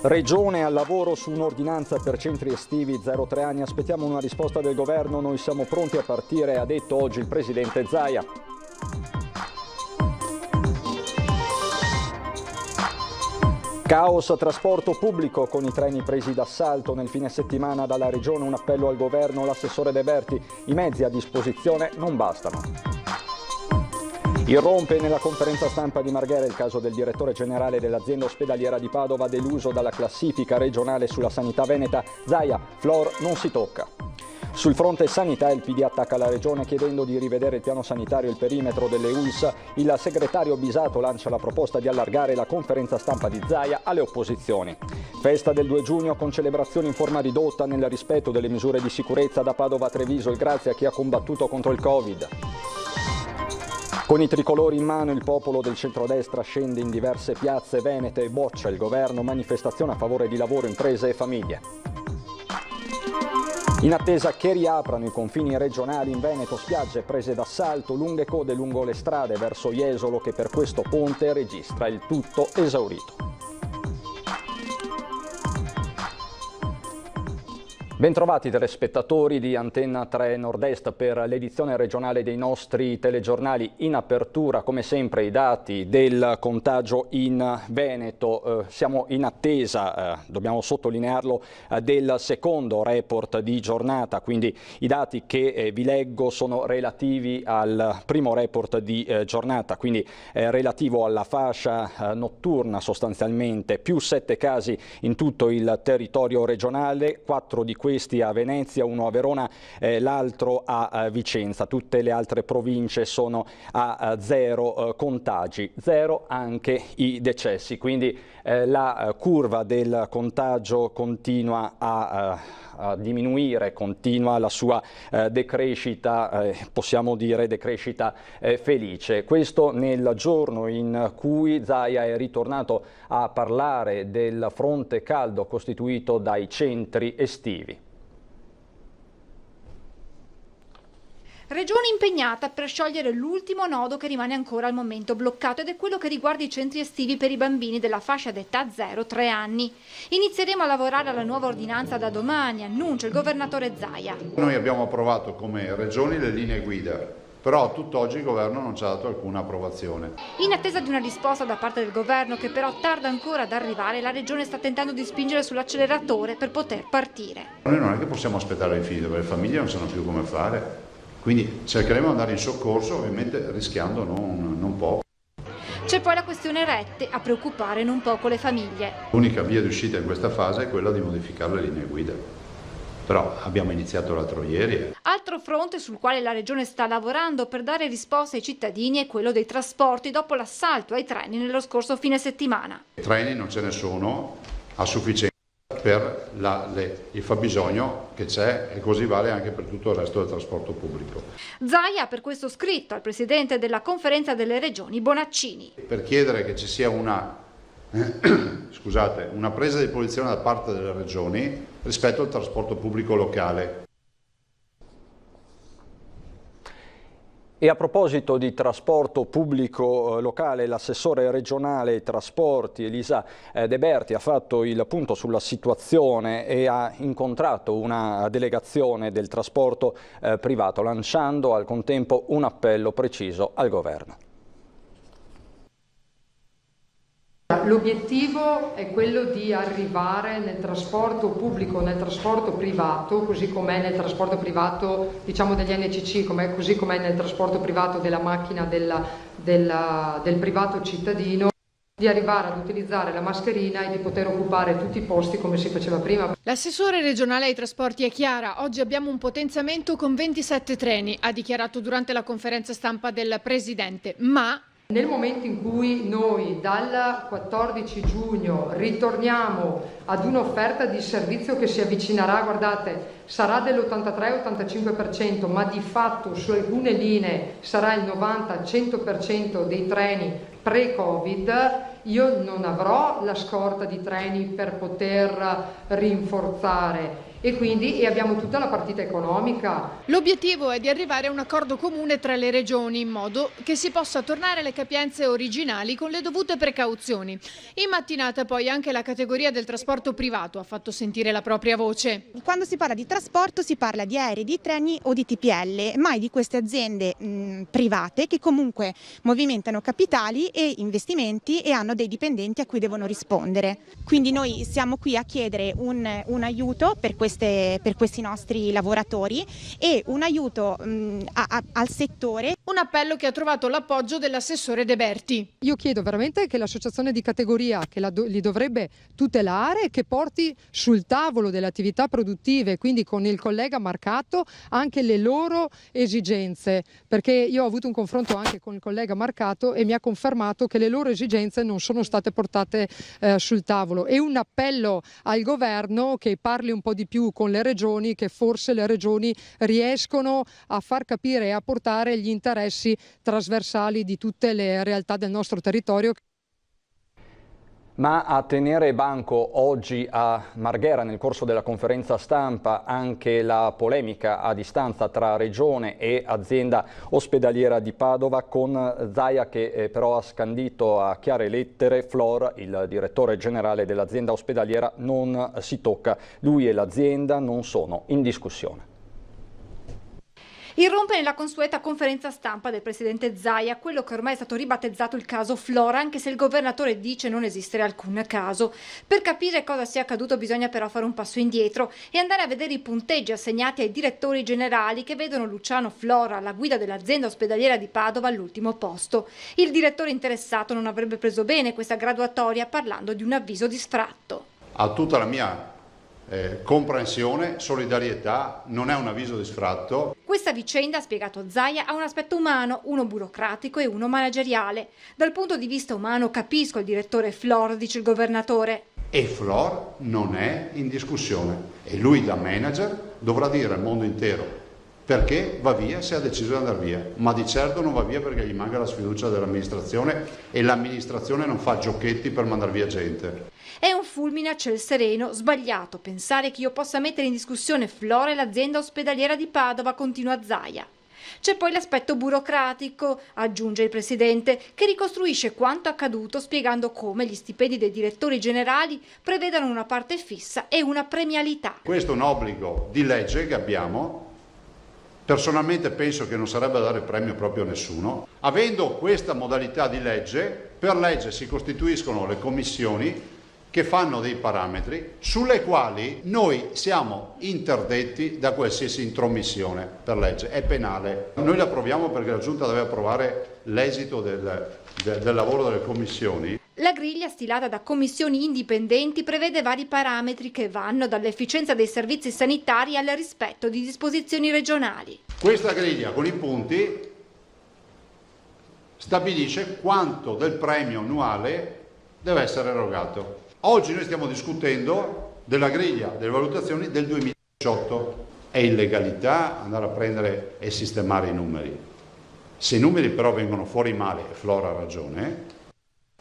Regione al lavoro su un'ordinanza per centri estivi 0-3 anni. Aspettiamo una risposta del governo, noi siamo pronti a partire, ha detto oggi il presidente Zaia. Caos trasporto pubblico con i treni presi d'assalto nel fine settimana dalla Regione, un appello al governo, l'assessore De Berti, i mezzi a disposizione non bastano. Irrompe nella conferenza stampa di Marghera il caso del direttore generale dell'azienda ospedaliera di Padova, deluso dalla classifica regionale sulla sanità veneta. Zaia, Flor non si tocca. Sul fronte sanità il PD attacca la Regione chiedendo di rivedere il piano sanitario e il perimetro delle ULS. Il segretario Bisato lancia la proposta di allargare la conferenza stampa di Zaia alle opposizioni. Festa del 2 giugno con celebrazioni in forma ridotta nel rispetto delle misure di sicurezza da Padova a Treviso, il grazie a chi ha combattuto contro il Covid. Con i tricolori in mano il popolo del centrodestra scende in diverse piazze venete e boccia il governo, manifestazione a favore di lavoro, imprese e famiglie. In attesa che riaprano i confini regionali in Veneto, spiagge prese d'assalto, lunghe code lungo le strade verso Jesolo che per questo ponte registra il tutto esaurito. Bentrovati telespettatori di Antenna 3 Nord-Est per l'edizione regionale dei nostri telegiornali. In apertura, come sempre, i dati del contagio in Veneto. Siamo in attesa, dobbiamo sottolinearlo, del secondo report di giornata, quindi i dati che vi leggo sono relativi al primo report di giornata, quindi relativo alla fascia notturna sostanzialmente, più 7 casi in tutto il territorio regionale, 4 di questi a Venezia, 1 a Verona, l'altro a Vicenza. Tutte le altre province sono a 0 contagi, 0 anche i decessi, quindi la curva del contagio continua a diminuire, continua la sua decrescita, possiamo dire decrescita felice. Questo nel giorno in cui Zaia è ritornato a parlare del fronte caldo costituito dai centri estivi. Regione impegnata per sciogliere l'ultimo nodo che rimane ancora al momento bloccato ed è quello che riguarda i centri estivi per i bambini della fascia d'età 0-3 anni. Inizieremo a lavorare alla nuova ordinanza da domani, annuncia il governatore Zaia. Noi abbiamo approvato come regioni le linee guida, però a tutt'oggi il governo non ci ha dato alcuna approvazione. In attesa di una risposta da parte del governo che però tarda ancora ad arrivare, la regione sta tentando di spingere sull'acceleratore per poter partire. Noi non è che possiamo aspettare i figli, perché le famiglie non sanno più come fare. Quindi cercheremo di andare in soccorso, ovviamente rischiando non poco. C'è poi la questione rette a preoccupare non poco le famiglie. L'unica via di uscita in questa fase è quella di modificare le linee guida. Però abbiamo iniziato l'altro ieri. Altro fronte sul quale la Regione sta lavorando per dare risposte ai cittadini è quello dei trasporti dopo l'assalto ai treni nello scorso fine settimana. I treni non ce ne sono a sufficienza per il fabbisogno che c'è e così vale anche per tutto il resto del trasporto pubblico. Zaia ha per questo scritto al Presidente della Conferenza delle Regioni Bonaccini. Per chiedere che ci sia una presa di posizione da parte delle regioni rispetto al trasporto pubblico locale. E a proposito di trasporto pubblico locale, l'assessore regionale ai trasporti Elisa De Berti ha fatto il punto sulla situazione e ha incontrato una delegazione del trasporto privato, lanciando al contempo un appello preciso al governo. L'obiettivo è quello di arrivare nel trasporto pubblico, nel trasporto privato, così com'è nel trasporto privato diciamo degli NCC, così com'è nel trasporto privato della macchina del privato cittadino, di arrivare ad utilizzare la mascherina e di poter occupare tutti i posti come si faceva prima. L'assessore regionale ai trasporti è Chiara. Oggi abbiamo un potenziamento con 27 treni, ha dichiarato durante la conferenza stampa del Presidente, ma nel momento in cui noi dal 14 giugno ritorniamo ad un'offerta di servizio che si avvicinerà, guardate, sarà dell'83-85%, ma di fatto su alcune linee sarà il 90-100% dei treni pre-Covid, io non avrò la scorta di treni per poter rinforzare e abbiamo tutta la partita economica. L'obiettivo è di arrivare a un accordo comune tra le regioni in modo che si possa tornare alle capienze originali con le dovute precauzioni. In mattinata poi anche la categoria del trasporto privato ha fatto sentire la propria voce. Quando si parla di trasporto si parla di aerei, di treni o di TPL, mai di queste aziende private che comunque movimentano capitali e investimenti e hanno dei dipendenti a cui devono rispondere. Quindi noi siamo qui a chiedere un aiuto per questi nostri lavoratori e un aiuto al settore. Un appello che ha trovato l'appoggio dell'assessore De Berti. Io chiedo veramente che l'associazione di categoria che li dovrebbe tutelare, che porti sul tavolo delle attività produttive, quindi con il collega Marcato, anche le loro esigenze, perché io ho avuto un confronto anche con il collega Marcato e mi ha confermato che le loro esigenze non sono state portate sul tavolo. E un appello al governo che parli un po' di più con le regioni, che forse le regioni riescono a far capire e a portare gli interessi trasversali di tutte le realtà del nostro territorio. Ma a tenere banco oggi a Marghera nel corso della conferenza stampa anche la polemica a distanza tra Regione e azienda ospedaliera di Padova, con Zaia che però ha scandito a chiare lettere: Flor, il direttore generale dell'azienda ospedaliera, non si tocca, lui e l'azienda non sono in discussione. Irrompe nella consueta conferenza stampa del presidente Zaia quello che ormai è stato ribattezzato il caso Flora, anche se il governatore dice non esistere alcun caso. Per capire cosa sia accaduto bisogna però fare un passo indietro e andare a vedere i punteggi assegnati ai direttori generali, che vedono Luciano Flora, alla guida dell'azienda ospedaliera di Padova, all'ultimo posto. Il direttore interessato non avrebbe preso bene questa graduatoria, parlando di un avviso di sfratto. A tutta la mia comprensione, solidarietà, non è un avviso di sfratto. Questa vicenda, ha spiegato Zaia, ha un aspetto umano, uno burocratico e uno manageriale. Dal punto di vista umano capisco il direttore Flor, dice il governatore. E Flor non è in discussione e lui da manager dovrà dire al mondo intero perché va via, se ha deciso di andare via, ma di certo non va via perché gli manca la sfiducia dell'amministrazione e l'amministrazione non fa giochetti per mandare via gente. È un fulmine a ciel sereno, sbagliato pensare che io possa mettere in discussione Flora e l'azienda ospedaliera di Padova, continua Zaia. C'è poi l'aspetto burocratico, aggiunge il presidente, che ricostruisce quanto accaduto spiegando come gli stipendi dei direttori generali prevedano una parte fissa e una premialità. Questo è un obbligo di legge che abbiamo. Personalmente penso che non sarebbe da dare premio proprio a nessuno. Avendo questa modalità di legge, per legge si costituiscono le commissioni che fanno dei parametri sulle quali noi siamo interdetti da qualsiasi intromissione per legge, è penale. Noi la approviamo perché la Giunta deve approvare l'esito del lavoro delle commissioni. La griglia, stilata da commissioni indipendenti, prevede vari parametri che vanno dall'efficienza dei servizi sanitari al rispetto di disposizioni regionali. Questa griglia con i punti stabilisce quanto del premio annuale deve essere erogato. Oggi noi stiamo discutendo della griglia delle valutazioni del 2018. È illegalità andare a prendere e sistemare i numeri. Se i numeri però vengono fuori male, e Flora ha ragione,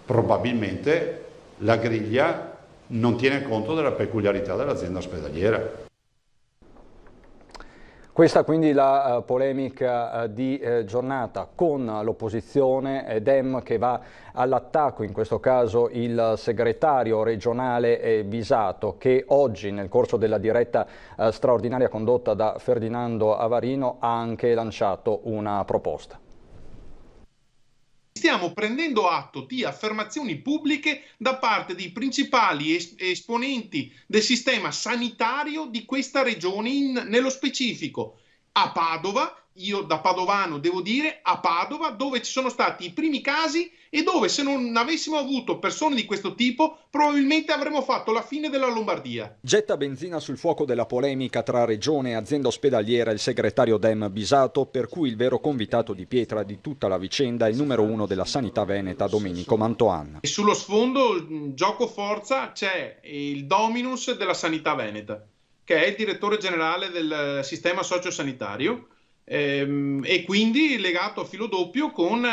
probabilmente la griglia non tiene conto della peculiarità dell'azienda ospedaliera. Questa quindi la polemica di giornata con l'opposizione, Dem che va all'attacco, in questo caso il segretario regionale Bisato, che oggi nel corso della diretta straordinaria condotta da Ferdinando Avarino ha anche lanciato una proposta. Stiamo prendendo atto di affermazioni pubbliche da parte dei principali esponenti del sistema sanitario di questa regione, nello specifico a Padova. Io da padovano devo dire a Padova, dove ci sono stati i primi casi e dove, se non avessimo avuto persone di questo tipo, probabilmente avremmo fatto la fine della Lombardia. Getta benzina sul fuoco della polemica tra regione e azienda ospedaliera il segretario Dem Bisato, per cui il vero convitato di pietra di tutta la vicenda è il numero 1 della sanità veneta, Domenico Mantoan. E sullo sfondo, gioco forza, c'è il dominus della sanità veneta, che è il direttore generale del sistema sociosanitario, e quindi legato a filo doppio con,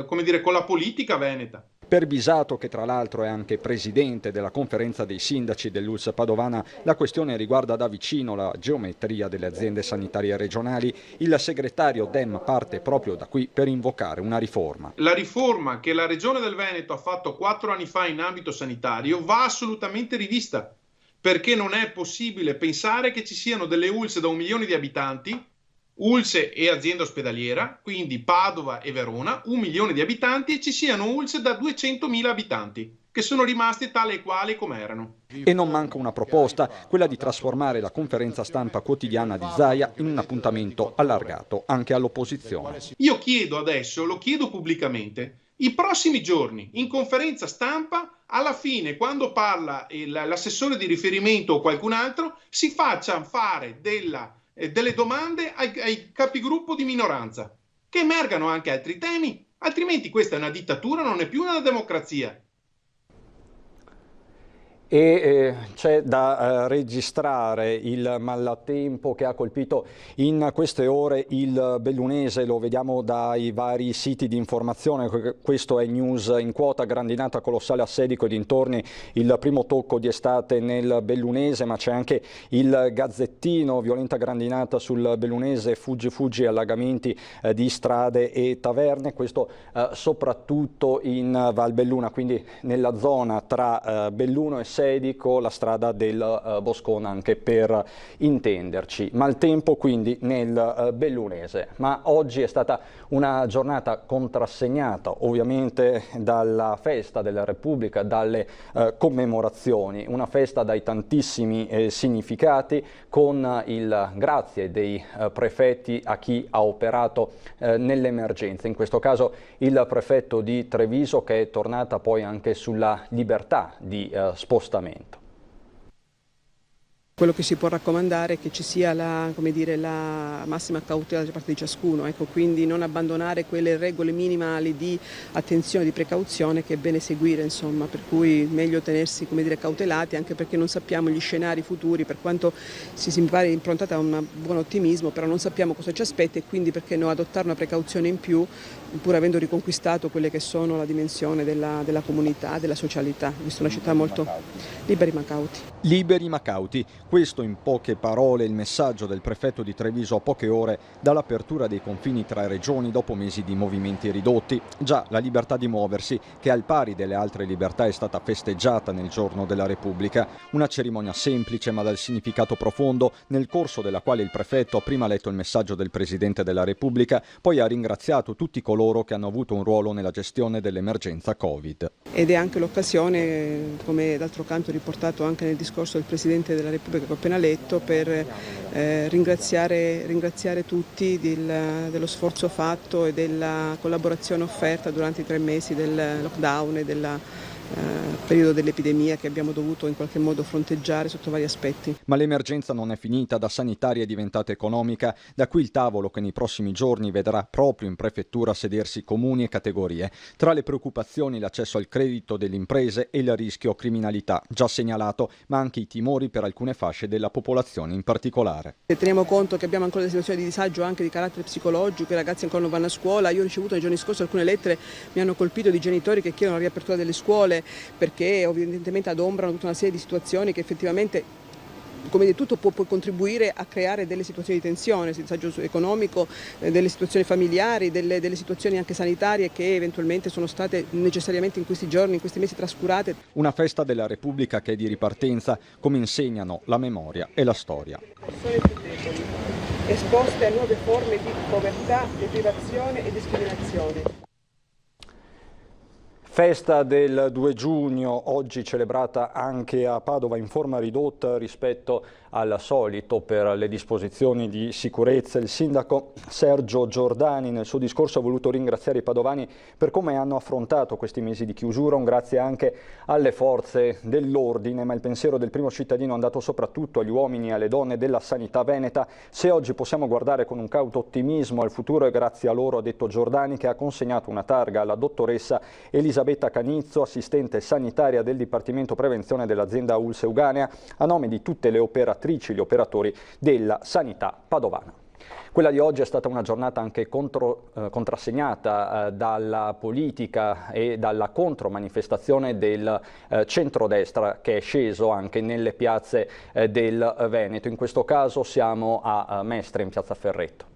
come dire, con la politica veneta. Per Bisato, che tra l'altro è anche presidente della conferenza dei sindaci dell'ULSS Padovana, la questione riguarda da vicino la geometria delle aziende sanitarie regionali. Il segretario Dem parte proprio da qui per invocare una riforma. La riforma che la Regione del Veneto ha fatto 4 anni fa in ambito sanitario va assolutamente rivista, perché non è possibile pensare che ci siano delle ULSS da 1 milione di abitanti, ULSS e azienda ospedaliera, quindi Padova e Verona, 1 milione di abitanti, e ci siano ULSS da 200.000 abitanti, che sono rimasti tali e quali come erano. E non manca una proposta, quella di trasformare la conferenza stampa quotidiana di Zaia in un appuntamento allargato anche all'opposizione. Io chiedo adesso, lo chiedo pubblicamente, i prossimi giorni in conferenza stampa, alla fine, quando parla l'assessore di riferimento o qualcun altro, si faccia fare delle domande ai capigruppo di minoranza, che emergano anche altri temi, altrimenti questa è una dittatura, non è più una democrazia. E c'è da registrare il maltempo che ha colpito in queste ore il Bellunese, lo vediamo dai vari siti di informazione. Questo è News in quota, grandinata colossale a Sedico e dintorni, il primo tocco di estate nel Bellunese, ma c'è anche il Gazzettino, violenta grandinata sul Bellunese, fuggi allagamenti di strade e taverne, questo soprattutto in Val Belluna, quindi nella zona tra Belluno e Sedico, la strada del Boscona, anche per intenderci. Maltempo quindi nel Bellunese, ma oggi è stata una giornata contrassegnata ovviamente dalla festa della Repubblica, dalle commemorazioni, una festa dai tantissimi significati, con il grazie dei prefetti a chi ha operato nell'emergenza, in questo caso il prefetto di Treviso, che è tornata poi anche sulla libertà di spostamento. Quello che si può raccomandare è che ci sia la massima cautela da parte di ciascuno, ecco, quindi non abbandonare quelle regole minimali di attenzione, di precauzione che è bene seguire, insomma, per cui meglio tenersi cautelati, anche perché non sappiamo gli scenari futuri, per quanto si mi pare improntata a un buon ottimismo, però non sappiamo cosa ci aspetta e quindi perché no adottare una precauzione in più, pur avendo riconquistato quelle che sono la dimensione della comunità, della socialità, visto una città molto liberi ma cauti. Liberi ma cauti, questo in poche parole il messaggio del prefetto di Treviso a poche ore dall'apertura dei confini tra regioni dopo mesi di movimenti ridotti. Già la libertà di muoversi, che al pari delle altre libertà è stata festeggiata nel giorno della Repubblica, una cerimonia semplice ma dal significato profondo, nel corso della quale il prefetto ha prima letto il messaggio del Presidente della Repubblica, poi ha ringraziato tutti coloro che hanno avuto un ruolo nella gestione dell'emergenza Covid. Ed è anche l'occasione, come d'altro canto riportato anche nel discorso del Presidente della Repubblica che ho appena letto, per ringraziare tutti dello sforzo fatto e della collaborazione offerta durante i 3 mesi del lockdown e del periodo dell'epidemia che abbiamo dovuto in qualche modo fronteggiare sotto vari aspetti. Ma l'emergenza non è finita, da sanitaria è diventata economica, da qui il tavolo che nei prossimi giorni vedrà proprio in prefettura sedersi comuni e categorie. Tra le preoccupazioni l'accesso al credito delle imprese e il rischio criminalità, già segnalato, ma anche i timori per alcune fasce della popolazione in particolare. Teniamo conto che abbiamo ancora delle situazioni di disagio anche di carattere psicologico, i ragazzi ancora non vanno a scuola. Io ho ricevuto nei giorni scorsi alcune lettere, mi hanno colpito, di genitori che chiedono la riapertura delle scuole, perché evidentemente adombrano tutta una serie di situazioni che effettivamente, come di tutto, può contribuire a creare delle situazioni di tensione, di disagio economico, delle situazioni familiari, delle situazioni anche sanitarie che eventualmente sono state necessariamente in questi giorni, in questi mesi trascurate. Una festa della Repubblica che è di ripartenza, come insegnano la memoria e la storia. Persone più deboli, esposte a nuove forme di povertà, deprivazione e discriminazione. Festa del 2 giugno, oggi celebrata anche a Padova in forma ridotta rispetto al solito per le disposizioni di sicurezza. Il sindaco Sergio Giordani nel suo discorso ha voluto ringraziare i padovani per come hanno affrontato questi mesi di chiusura, un grazie anche alle forze dell'ordine, ma il pensiero del primo cittadino è andato soprattutto agli uomini e alle donne della sanità veneta. Se oggi possiamo guardare con un cauto ottimismo al futuro è grazie a loro, ha detto Giordani, che ha consegnato una targa alla dottoressa Elisabetta Canizzo, assistente sanitaria del Dipartimento Prevenzione dell'azienda ULSS Euganea, a nome di tutte le operatrici e gli operatori della sanità padovana. Quella di oggi è stata una giornata anche contrassegnata dalla politica e dalla contromanifestazione del centrodestra che è sceso anche nelle piazze del Veneto. In questo caso siamo a Mestre, in piazza Ferretto.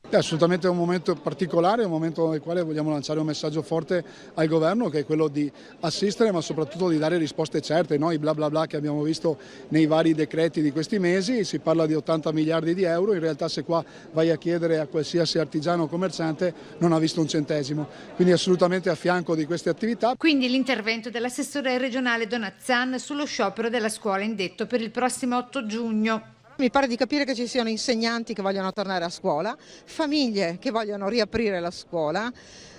È assolutamente un momento particolare, un momento nel quale vogliamo lanciare un messaggio forte al governo, che è quello di assistere ma soprattutto di dare risposte certe. Noi bla bla bla che abbiamo visto nei vari decreti di questi mesi, si parla di 80 miliardi di euro, in realtà se qua vai a chiedere a qualsiasi artigiano o commerciante non ha visto un centesimo, quindi assolutamente a fianco di queste attività. Quindi l'intervento dell'assessore regionale Donazzan sullo sciopero della scuola indetto per il prossimo 8 giugno. Mi pare di capire che ci siano insegnanti che vogliono tornare a scuola, famiglie che vogliono riaprire la scuola,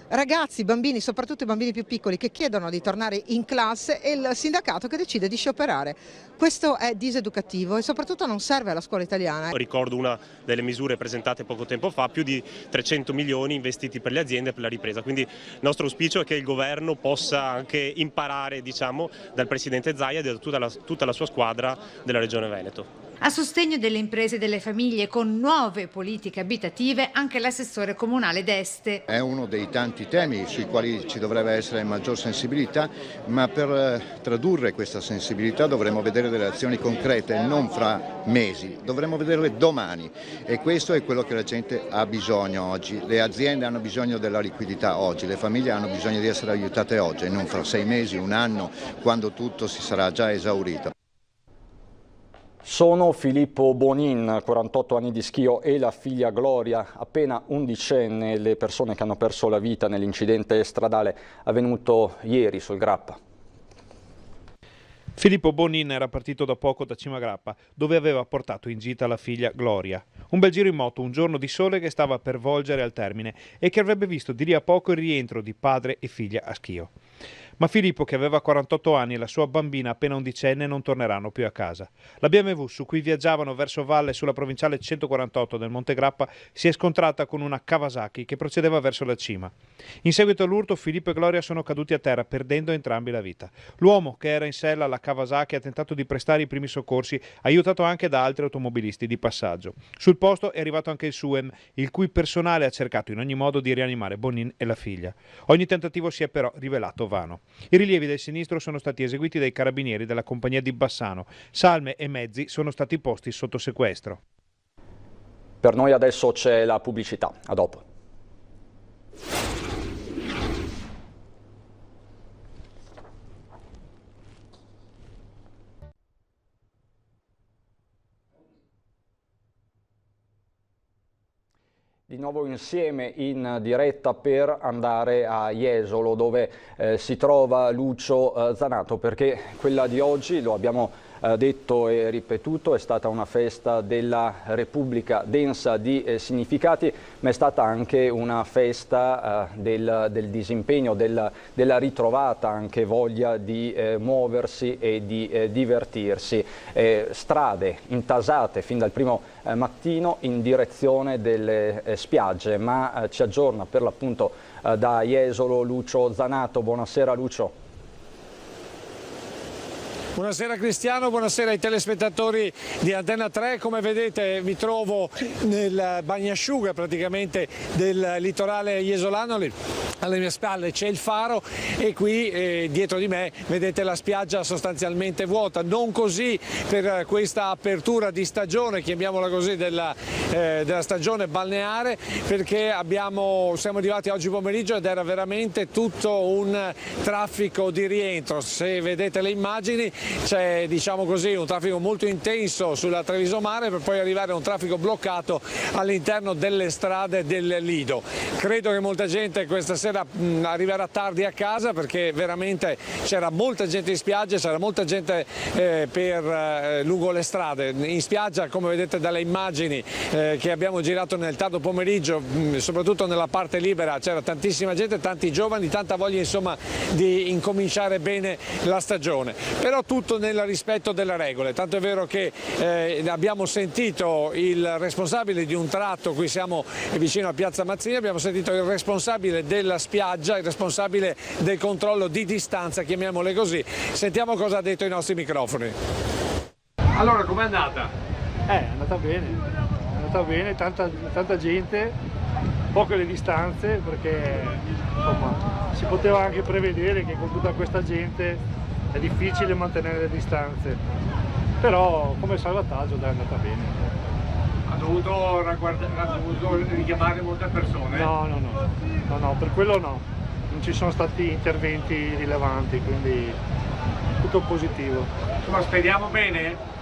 ragazzi, bambini, soprattutto i bambini più piccoli che chiedono di tornare in classe e il sindacato che decide di scioperare. Questo è diseducativo e soprattutto non serve alla scuola italiana. Ricordo una delle misure presentate poco tempo fa, più di 300 milioni investiti per le aziende e per la ripresa, quindi il nostro auspicio è che il governo possa anche imparare, diciamo, dal presidente Zaia e da tutta la sua squadra della Regione Veneto. A sostegno delle imprese e delle famiglie con nuove politiche abitative anche l'assessore comunale d'Este. È uno dei tanti temi sui quali ci dovrebbe essere maggior sensibilità, ma per tradurre questa sensibilità dovremo vedere delle azioni concrete, non fra mesi, dovremo vederle domani e questo è quello che la gente ha bisogno oggi. Le aziende hanno bisogno della liquidità oggi, le famiglie hanno bisogno di essere aiutate oggi e non fra 6 mesi, un anno, quando tutto si sarà già esaurito. Sono Filippo Bonin, 48 anni di schio, e la figlia Gloria, appena undicenne, le persone che hanno perso la vita nell'incidente stradale avvenuto ieri sul Grappa. Filippo Bonin era partito da poco da Cima Grappa, dove aveva portato in gita la figlia Gloria. Un bel giro in moto, un giorno di sole che stava per volgere al termine e che avrebbe visto di lì a poco il rientro di padre e figlia a schio. Ma Filippo, che aveva 48 anni, e la sua bambina appena undicenne non torneranno più a casa. La BMW su cui viaggiavano verso valle sulla provinciale 148 del Monte Grappa si è scontrata con una Kawasaki che procedeva verso la cima. In seguito all'urto Filippo e Gloria sono caduti a terra, perdendo entrambi la vita. L'uomo, che era in sella alla Kawasaki, ha tentato di prestare i primi soccorsi, aiutato anche da altri automobilisti di passaggio. Sul posto è arrivato anche il SUEM, il cui personale ha cercato in ogni modo di rianimare Bonin e la figlia. Ogni tentativo si è però rivelato vano. I rilievi del sinistro sono stati eseguiti dai carabinieri della compagnia di Bassano. Salme e mezzi sono stati posti sotto sequestro. Per noi adesso c'è la pubblicità. A dopo. Di nuovo insieme in diretta per andare a Jesolo, dove si trova Lucio Zanato, perché quella di oggi, lo abbiamo detto e ripetuto, è stata una festa della Repubblica densa di significati, ma è stata anche una festa del disimpegno, della ritrovata anche voglia di muoversi e di divertirsi. Strade intasate fin dal primo mattino in direzione delle spiagge, ma ci aggiorna per l'appunto da Jesolo Lucio Zanato. Buonasera Lucio. Buonasera Cristiano, buonasera ai telespettatori di Antenna 3. Come vedete mi trovo nel bagnasciuga praticamente del litorale jesolano. Alle mie spalle c'è il faro e qui dietro di me vedete la spiaggia sostanzialmente vuota. Non così per questa apertura di stagione, chiamiamola così, della stagione balneare, perché siamo arrivati oggi pomeriggio ed era veramente tutto un traffico di rientro. Se vedete le immagini c'è, diciamo così, un traffico molto intenso sulla Treviso Mare per poi arrivare a un traffico bloccato all'interno delle strade del Lido. Credo che molta gente questa sera arriverà tardi a casa, perché veramente c'era molta gente in spiaggia, c'era molta gente lungo le strade. In spiaggia, come vedete dalle immagini che abbiamo girato nel tardo pomeriggio, soprattutto nella parte libera, c'era tantissima gente, tanti giovani, tanta voglia insomma di incominciare bene la stagione. Però tutto nel rispetto delle regole, tanto è vero che abbiamo sentito il responsabile di un tratto, qui siamo vicino a Piazza Mazzini, abbiamo sentito il responsabile della spiaggia, il responsabile del controllo di distanza, chiamiamole così. Sentiamo cosa ha detto ai nostri microfoni. Allora, com'è andata? È andata bene. andata bene, tanta gente, poche le distanze, perché insomma si poteva anche prevedere che con tutta questa gente è difficile mantenere le distanze, però come salvataggio è andata bene. Ha dovuto richiamare molte persone? No, per quello no, non ci sono stati interventi rilevanti, quindi tutto positivo. Ma speriamo bene?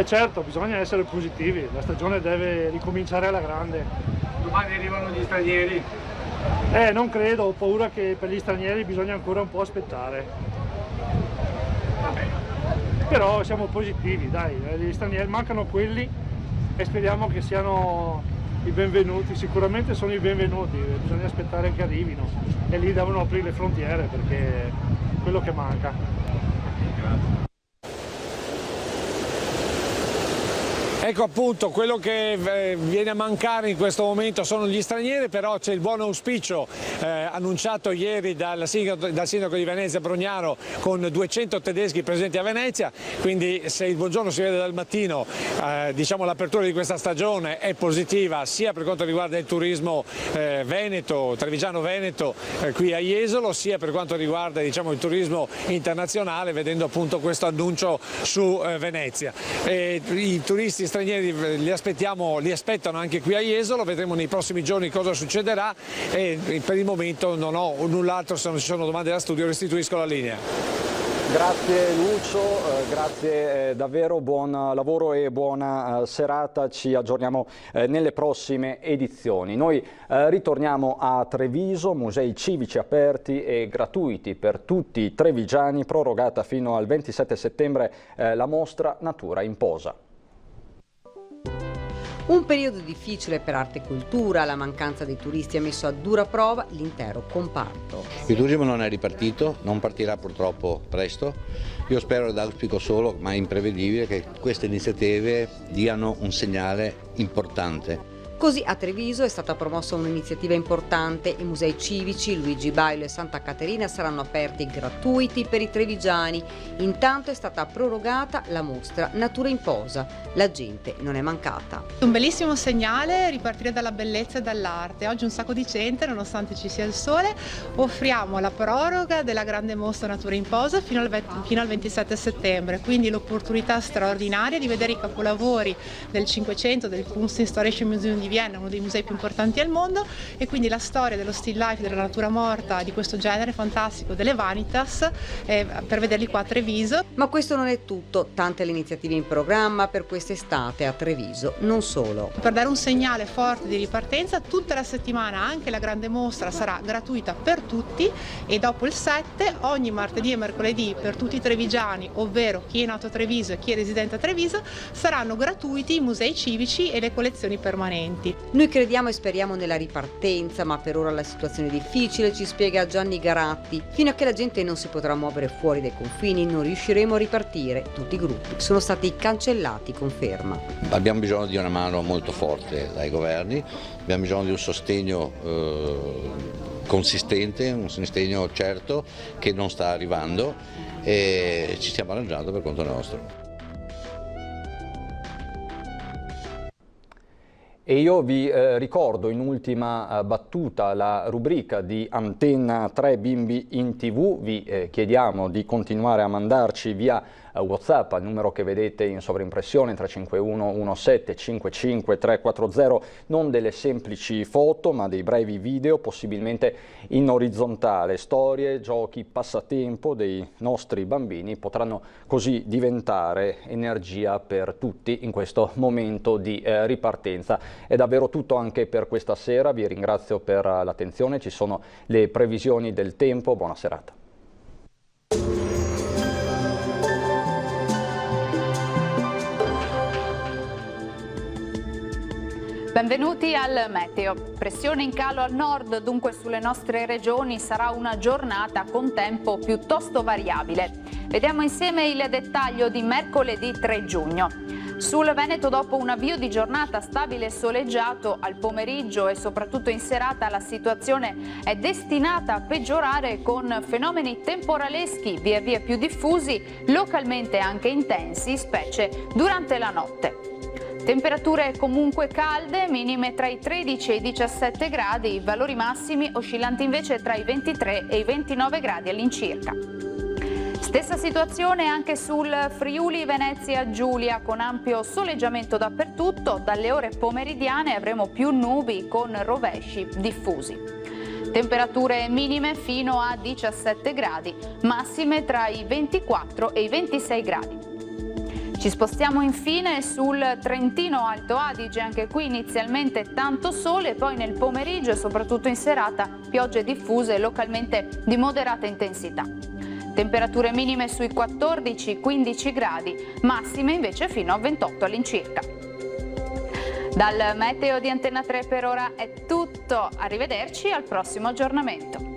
Certo, bisogna essere positivi, la stagione deve ricominciare alla grande. Domani arrivano gli stranieri? Non credo, ho paura che per gli stranieri bisogna ancora un po' aspettare. Però siamo positivi, dai, gli stranieri mancano quelli e speriamo che siano i benvenuti, sicuramente sono i benvenuti, bisogna aspettare che arrivino e lì devono aprire le frontiere perché è quello che manca. Ecco appunto, quello che viene a mancare in questo momento sono gli stranieri, però c'è il buon auspicio annunciato ieri dal sindaco di Venezia Brugnaro con 200 tedeschi presenti a Venezia, quindi se il buongiorno si vede dal mattino, diciamo l'apertura di questa stagione è positiva sia per quanto riguarda il turismo veneto, trevigiano-veneto qui a Jesolo, sia per quanto riguarda diciamo, il turismo internazionale, vedendo appunto questo annuncio su Venezia. I turisti stranieri li aspettano anche qui a Jesolo, vedremo nei prossimi giorni cosa succederà e per il momento non ho null'altro, se non ci sono domande da studio restituisco la linea. Grazie Lucio, grazie davvero, buon lavoro e buona serata, ci aggiorniamo nelle prossime edizioni. Noi ritorniamo a Treviso, musei civici aperti e gratuiti per tutti i trevigiani, prorogata fino al 27 settembre la mostra Natura in Posa. Un periodo difficile per arte e cultura, la mancanza dei turisti ha messo a dura prova l'intero comparto. Il turismo non è ripartito, non partirà purtroppo presto. Io spero ed auspico solo, ma è imprevedibile, che queste iniziative diano un segnale importante. Così a Treviso è stata promossa un'iniziativa importante, i musei civici Luigi Bailo e Santa Caterina saranno aperti gratuiti per i trevigiani. Intanto è stata prorogata la mostra Natura in Posa, la gente non è mancata. Un bellissimo segnale, ripartire dalla bellezza e dall'arte. Oggi un sacco di gente, nonostante ci sia il sole, offriamo la proroga della grande mostra Natura in Posa fino al 27 settembre, quindi l'opportunità straordinaria di vedere i capolavori del Cinquecento, del Kunsthistorisches Museum di Vienna, uno dei musei più importanti al mondo, e quindi la storia dello still life, della natura morta, di questo genere fantastico delle Vanitas, per vederli qua a Treviso. Ma questo non è tutto, tante le iniziative in programma per quest'estate a Treviso, non solo. Per dare un segnale forte di ripartenza, tutta la settimana anche la grande mostra sarà gratuita per tutti e dopo il 7, ogni martedì e mercoledì per tutti i trevigiani, ovvero chi è nato a Treviso e chi è residente a Treviso, saranno gratuiti i musei civici e le collezioni permanenti. Noi crediamo e speriamo nella ripartenza, ma per ora la situazione è difficile, ci spiega Gianni Garatti. Fino a che la gente non si potrà muovere fuori dai confini non riusciremo a ripartire. Tutti i gruppi sono stati cancellati, conferma. Abbiamo bisogno di una mano molto forte dai governi, abbiamo bisogno di un sostegno consistente, un sostegno certo che non sta arrivando e ci stiamo arrangiando per conto nostro. E io vi ricordo in ultima battuta la rubrica di Antenna 3 Bimbi in TV, vi chiediamo di continuare a mandarci via WhatsApp al numero che vedete in sovraimpressione 351 17 55 340, non delle semplici foto ma dei brevi video, possibilmente in orizzontale. Storie, giochi, passatempo dei nostri bambini potranno così diventare energia per tutti in questo momento di ripartenza. È davvero tutto anche per questa sera, vi ringrazio per l'attenzione, ci sono le previsioni del tempo, buona serata. Benvenuti al Meteo. Pressione in calo al nord, dunque sulle nostre regioni sarà una giornata con tempo piuttosto variabile. Vediamo insieme il dettaglio di mercoledì 3 giugno. Sul Veneto, dopo un avvio di giornata stabile e soleggiato, al pomeriggio e soprattutto in serata la situazione è destinata a peggiorare con fenomeni temporaleschi via via più diffusi, localmente anche intensi, specie durante la notte. Temperature comunque calde, minime tra i 13 e i 17 gradi, valori massimi oscillanti invece tra i 23 e i 29 gradi all'incirca. Stessa situazione anche sul Friuli Venezia Giulia, con ampio soleggiamento dappertutto. Dalle ore pomeridiane avremo più nubi con rovesci diffusi. Temperature minime fino a 17 gradi, massime tra i 24 e i 26 gradi. Ci spostiamo infine sul Trentino Alto Adige, anche qui inizialmente tanto sole, poi nel pomeriggio e soprattutto in serata piogge diffuse localmente di moderata intensità. Temperature minime sui 14-15 gradi, massime invece fino a 28 all'incirca. Dal meteo di Antenna 3 per ora è tutto, arrivederci al prossimo aggiornamento.